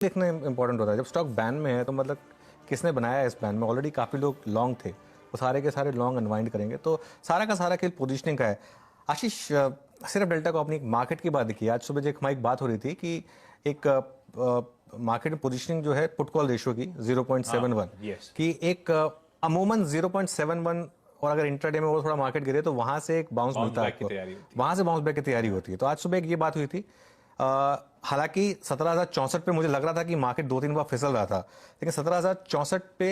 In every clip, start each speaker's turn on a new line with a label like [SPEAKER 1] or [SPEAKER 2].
[SPEAKER 1] देखना इंपॉर्टेंट होता है। जब स्टॉक बैन में है तो मतलब किसने बनाया है इस बैन में, ऑलरेडी काफ़ी लोग लॉन्ग थे, वो सारे के सारे लॉन्ग अनवाइंड करेंगे, तो सारा का सारा खेल पोजीशनिंग का है। आशीष, सिर्फ डेल्टा को अपनी मार्केट की बात देखी। आज सुबह जो हमारी बात हो रही थी कि एक मार्केट में पोजीशनिंग जो है पुट कॉल रेशियो की 0.71 कि एक अमूमन 0.71, और अगर इंट्राडे में वो थोड़ा मार्केट गिरे तो वहां से एक बाउंस मिलता है आपको, वहां से बाउंस बैक की तैयारी होती है। तो आज सुबह एक ये बात हुई थी, हालांकि 17,064 पे मुझे लग रहा था कि मार्केट 2-3 बार फिसल रहा था, लेकिन 17,064 पे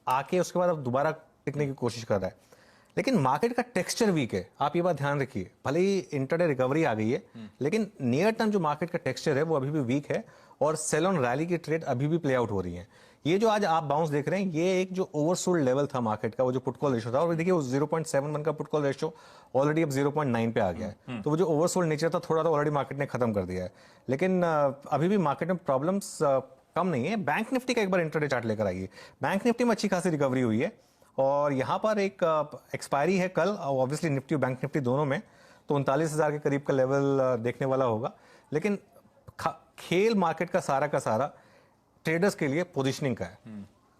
[SPEAKER 1] आके उसके बाद अब दोबारा टिकने की कोशिश कर रहा है। लेकिन मार्केट का टेक्सचर वीक है, आप ये बात ध्यान रखिए। भले ही इंटरडे रिकवरी आ गई है, लेकिन नियर टर्म जो मार्केट का टेक्सचर है वो अभी भी वीक है, और सेल ऑन रैली की ट्रेड अभी भी प्ले आउट हो रही है। ये जो आज आप बाउंस देख रहे हैं, ये एक जो ओवरसोल्ड लेवल था मार्केट का, वो जो पुट कॉल रेशियो था, और देखिए वो 0.71 का पुट कॉल रेशियो ऑलरेडी अब 0.9 पे आ गया है। तो वो जो ओवरसोल्ड नेचर था थोड़ा तो ऑलरेडी मार्केट ने खत्म कर दिया है। लेकिन अभी भी मार्केट में प्रॉब्लम्स कम नहीं है। बैंक निफ्टी का एक बार इंटरडे चार्ट लेकर आइए। बैंक निफ्टी में अच्छी खासी रिकवरी हुई है, और यहाँ पर एक एक्सपायरी है कल, ऑब्वियसली निफ्टी और बैंक निफ्टी दोनों में, तो 39,000 के करीब का लेवल देखने वाला होगा। लेकिन खेल मार्केट का सारा ट्रेडर्स के लिए पोजीशनिंग का है।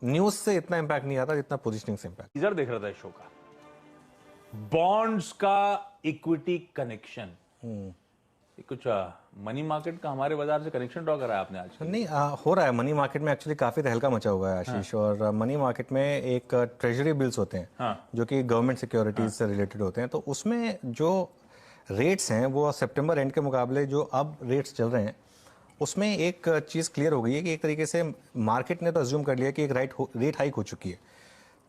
[SPEAKER 1] न्यूज से इतना इंपैक्ट नहीं आता जितना पोजीशनिंग से इंपैक्ट।
[SPEAKER 2] इधर देख रहा था शो का बॉन्ड्स का इक्विटी कनेक्शन, कुछ मनी मार्केट का हमारे बाजार से कनेक्शन ड्रॉ करा है आपने आज?
[SPEAKER 1] नहीं, हो रहा है मनी मार्केट में एक्चुअली काफी तहलका मचा हुआ है आशीष। और मनी मार्केट में एक ट्रेजरी बिल्स होते हैं जो कि गवर्नमेंट सिक्योरिटीज से रिलेटेड होते हैं, तो उसमें जो रेट्स हैं वो सितंबर एंड के मुकाबले जो अब रेट्स चल रहे हैं उसमें एक चीज क्लियर हो गई है कि एक तरीके से मार्केट ने तो अज्यूम कर लिया कि एक रेट हाइक हो चुकी है।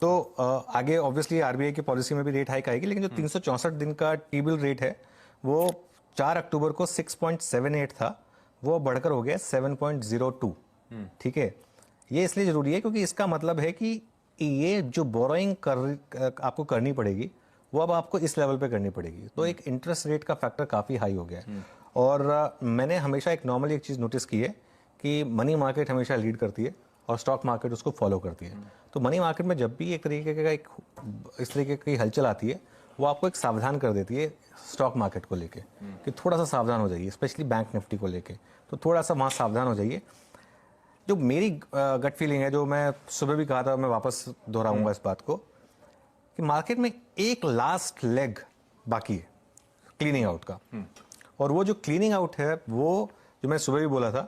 [SPEAKER 1] तो आगे ऑब्वियसली आरबीआई की पॉलिसी में भी रेट हाइक आएगी, लेकिन जो 364 दिन का टी बिल रेट है वो 4 अक्टूबर को 6.78 था, वो बढ़कर हो गया 7.02। ठीक है, ये इसलिए जरूरी है क्योंकि इसका मतलब है कि ये जो बोरोइंग आपको करनी पड़ेगी वो अब आपको इस लेवल पे करनी पड़ेगी। तो एक इंटरेस्ट रेट का फैक्टर काफी हाई हो गया है। और मैंने हमेशा एक नॉर्मली एक चीज नोटिस की है कि मनी मार्केट हमेशा लीड करती है और स्टॉक मार्केट उसको फॉलो करती है। तो मनी मार्केट में जब भी एक तरीके का इस तरीके की हलचल आती है वो आपको एक सावधान कर देती है स्टॉक मार्केट को लेके कि थोड़ा सा सावधान हो जाइए, स्पेशली बैंक निफ्टी को लेके। तो थोड़ा सा वहाँ सावधान हो जाइए। जो मेरी गट फीलिंग है, जो मैं सुबह भी कहा था, मैं वापस दोहराऊंगा इस बात को, कि मार्केट में एक लास्ट लेग बाकी है क्लीनिंग आउट का। और वो जो क्लीनिंग आउट है वो जो मैं सुबह भी बोला था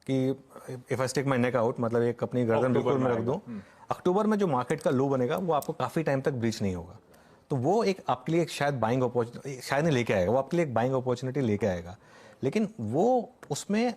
[SPEAKER 1] कि if I take my neck out, मतलब एक अपनी गर्दन बिल्कुल में रख दूं, अक्टूबर में जो मार्केट का लो बनेगा वो आपको काफी टाइम तक ब्रीच नहीं होगा। तो वो एक आपके लिए एक शायद बाइंग अपॉर्चुनिटी शायद नहीं लेके आएगा, वो आपके लिए एक बाइंग अपॉर्चुनिटी लेके आएगा। लेकिन वो उसमें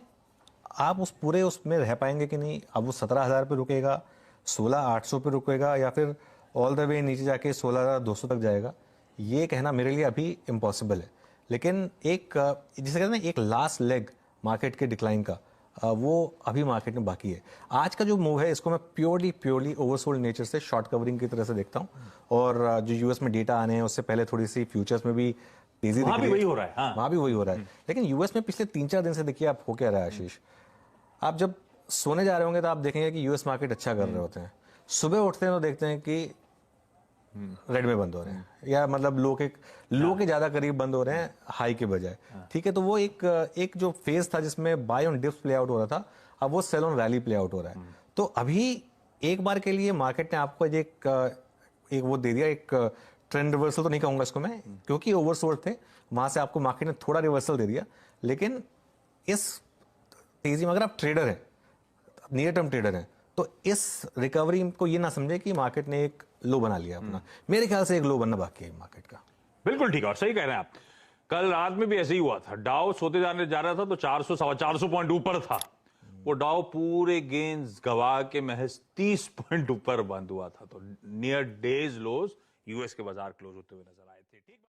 [SPEAKER 1] आप उस पूरे उसमें रह पाएंगे कि नहीं। अब वो 17,000 पे रुकेगा, 16,800 पे रुकेगा, या फिर ऑल द वे नीचे जाके 16,200 तक जाएगा, ये कहना मेरे लिए अभी इम्पॉसिबल है। लेकिन एक जिसे कहते हैं एक लास्ट लेग मार्केट के डिक्लाइन का, वो अभी मार्केट में बाकी है। आज का जो मूव है इसको मैं प्योरली ओवरसोल्ड नेचर से शॉर्ट कवरिंग की तरह से देखता हूँ। और जो यूएस में डेटा आने हैं उससे पहले थोड़ी सी फ्यूचर्स में भी तेजी
[SPEAKER 2] वहां भी वही हो रहा है। हाँ।
[SPEAKER 1] वहां भी वही हो रहा है। लेकिन यूएस में पिछले 3-4 दिन से देखिए आप हो क्या रहा है आशीष। आप जब सोने जा रहे होंगे तो आप देखेंगे कि यूएस मार्केट अच्छा कर रहे होते हैं, सुबह उठते हैं तो देखते हैं कि रेड में बंद हो रहे हैं, या मतलब लो के ज्यादा करीब बंद हो रहे हैं हाई के बजाय। ठीक है, तो वो एक जो फेज था जिसमें buy on dips play out हो रहा था, अब वो sell on rally play out हो रहा है। तो अभी एक बार के लिए मार्केट ने आपको एक वो दे दिया, एक ट्रेंड रिवर्सल तो नहीं कहूंगा इसको मैं, क्योंकि ओवरसोल्ड थे, वहां से आपको मार्केट ने थोड़ा रिवर्सल दे दिया। लेकिन इस तेजी में अगर आप ट्रेडर हैं, नियर टर्म ट्रेडर हैं, तो इस रिकवरी को ये ना समझे कि मार्केट ने एक लो बना लिया अपना। मेरे ख्याल से एक लो बनना बाकी है मार्केट का।
[SPEAKER 2] बिल्कुल ठीक है, और सही कह रहे हैं आप। कल रात में भी ऐसे ही हुआ था, डाउ सोते जाने जा रहा था तो 400-450 पॉइंट ऊपर था, वो डाउ पूरे गेन्स गवा के महज 30 पॉइंट ऊपर बंद हुआ था। तो नियर डेज लोज यूएस के बाजार क्लोज होते हुए नजर आए।